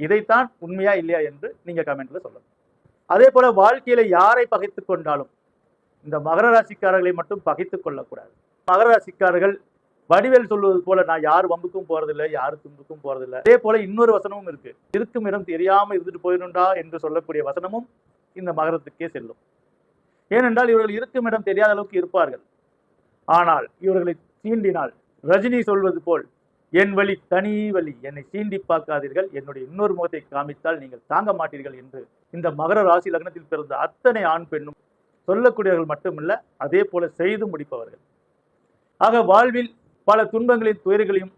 இதைத்தான் உண்மையா இல்லையா என்று நீங்க கமெண்ட்ல சொல்லணும். அதே போல வாழ்க்கையில யாரை பகைத்து கொண்டாலும் இந்த மகர ராசிக்காரர்களை மட்டும் பகைத்துக் கொள்ளக்கூடாது. மகர ராசிக்காரர்கள் வடிவேல் சொல்வது போல நான் யார் வம்புக்கும் போறதில்லை, யாரு தும்புக்கும் போறதில்லை. அதே போல இன்னொரு வசனமும் இருக்கு. இருக்கும் இடம் தெரியாம இருந்துட்டு போயிடும்டா என்று சொல்லக்கூடிய வசனமும் இந்த மகரத்துக்கே செல்லும். ஏனென்றால் இவர்கள் இருக்கும் இடம் தெரியாத அளவுக்கு இருப்பார்கள். ஆனால் இவர்களை சீண்டினால் ரஜினி சொல்வது போல் என் வழி தனி வழி, என்னை சீண்டி பார்க்காதீர்கள், என்னுடைய இன்னொரு முகத்தை காமித்தால் நீங்கள் தாங்க மாட்டீர்கள் என்று இந்த மகர ராசி லக்னத்தில் பிறந்த அத்தனை ஆண் பெண்ணும் சொல்லக்கூடியவர்கள் மட்டுமல்ல, அதே போல செய்து முடிப்பவர்கள். ஆக வாழ்வில் பல துன்பங்களையும் துயர்களையும்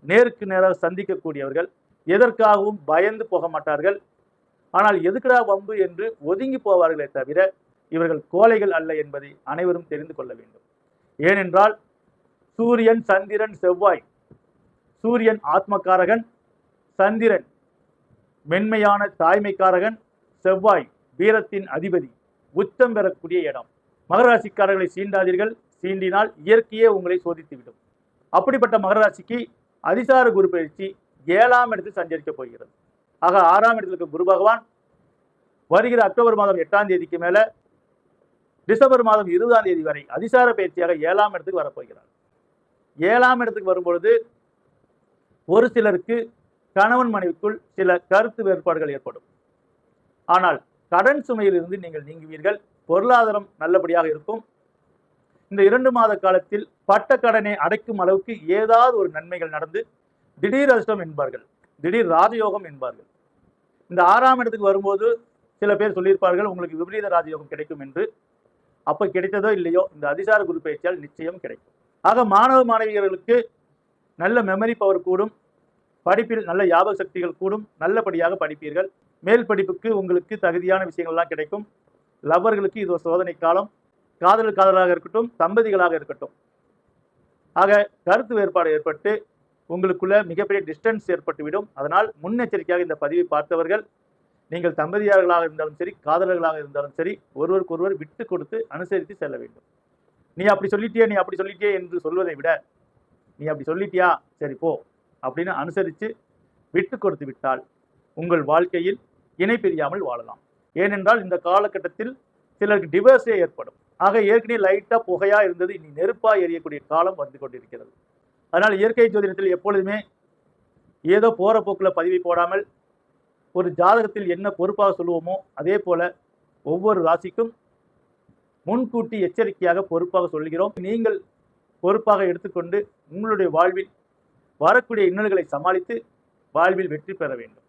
நேருக்கு நேராக சந்திக்கக்கூடியவர்கள். எதற்காகவும் பயந்து போக மாட்டார்கள். ஆனால் எதுக்குடா வம்பு என்று ஒதுங்கி போவார்களே தவிர இவர்கள் கோழைகள் அல்ல என்பதை அனைவரும் தெரிந்து கொள்ள வேண்டும். ஏனென்றால் சூரியன், சந்திரன், செவ்வாய், சூரியன் ஆத்மகாரகன், சந்திரன் மென்மையான தாய்மைக்காரகன், செவ்வாய் வீரத்தின் அதிபதி, உச்சம் பெறக்கூடிய இடம். மகர ராசிக்காரர்களை சீண்டாதீர்கள். சீண்டினால் இயற்கையே உங்களை சோதித்துவிடும். அப்படிப்பட்ட மகர ராசிக்கு அதிசார குரு பயிற்சி 7ஆம் இடத்தில் சஞ்சரிக்க போகிறது. ஆக 6ஆம் இடத்தில் இருக்க குரு பகவான் வருகிற அக்டோபர் மாதம் 8ஆம் தேதிக்கு மேல டிசம்பர் மாதம் 20ஆம் தேதி வரை அதிசார பயிற்சியாக 7ஆம் இடத்துக்கு வரப்போகிறார். 7ஆம் இடத்துக்கு வரும்பொழுது ஒரு சிலருக்கு கணவன் மனைவிக்குள் சில கருத்து வேறுபாடுகள் ஏற்படும். ஆனால் கடன் சுமையில் இருந்து நீங்கள் நீங்குவீர்கள். பொருளாதாரம் நல்லபடியாக இருக்கும். இந்த 2 மாத காலத்தில் பட்ட கடனை அடைக்கும் அளவுக்கு ஏதாவது ஒரு நன்மைகள் நடந்து திடீர் அதிர்ஷ்டம் என்பார்கள், திடீர் ராஜயோகம் என்பார்கள். இந்த 6ஆம் இடத்துக்கு வரும்போது சில பேர் சொல்லியிருப்பார்கள் உங்களுக்கு விபரீத ராஜயோகம் கிடைக்கும் என்று. அப்ப கிடைத்ததோ இல்லையோ இந்த அதிசார குரு பயிற்சியால் நிச்சயம் கிடைக்கும். ஆக மாணவ மாணவியர்களுக்கு நல்ல மெமரி பவர் கூடும், படிப்பில் நல்ல ஞாபக சக்திகள் கூடும், நல்லபடியாக படிப்பீர்கள். மேல் படிப்புக்கு உங்களுக்கு தகுதியான விஷயங்கள்லாம் கிடைக்கும். லவ்வர்களுக்கு இது ஒரு சோதனை காலம். காதலாக இருக்கட்டும், தம்பதிகளாக இருக்கட்டும். ஆக கருத்து வேறுபாடு ஏற்பட்டு உங்களுக்குள்ள மிகப்பெரிய டிஸ்டன்ஸ் ஏற்பட்டுவிடும். அதனால் முன்னெச்சரிக்கையாக இந்த பதிவை பார்த்தவர்கள் நீங்கள் தம்பதியார்களாக இருந்தாலும் சரி, காதலர்களாக இருந்தாலும் சரி, ஒருவருக்கு ஒருவர் விட்டு கொடுத்து அனுசரித்து செல்ல வேண்டும். நீ அப்படி சொல்லிட்டியே என்று சொல்வதை விட நீ அப்படி சொல்லிட்டியா சரி போ அப்படின்னு அனுசரித்து விட்டு கொடுத்து விட்டால் உங்கள் வாழ்க்கையில் இணை பிரியாமல் வாழலாம். ஏனென்றால் இந்த காலகட்டத்தில் சிலருக்கு டிவோர்ஸே ஏற்படும். ஆக ஏற்கனவே லைட்டா புகையா இருந்தது, இனி நெருப்பா எரியக்கூடிய காலம் வந்து கொண்டிருக்கிறது. அதனால் இயற்கை ஜோதிடத்தில் எப்பொழுதுமே ஏதோ போற போக்கில் பதிவை போடாமல் ஒரு ஜாதகத்தில் என்ன பொறுப்பாக சொல்லுவோமோ அதே போல ஒவ்வொரு ராசிக்கும் முன்கூட்டி எச்சரிக்கையாக பொறுப்பாக சொல்கிறோம். நீங்கள் பொறுப்பாக எடுத்துக்கொண்டு உங்களுடைய வாழ்வில் வரக்கூடிய இன்னல்களை சமாளித்து வாழ்வில் வெற்றி பெற வேண்டும்.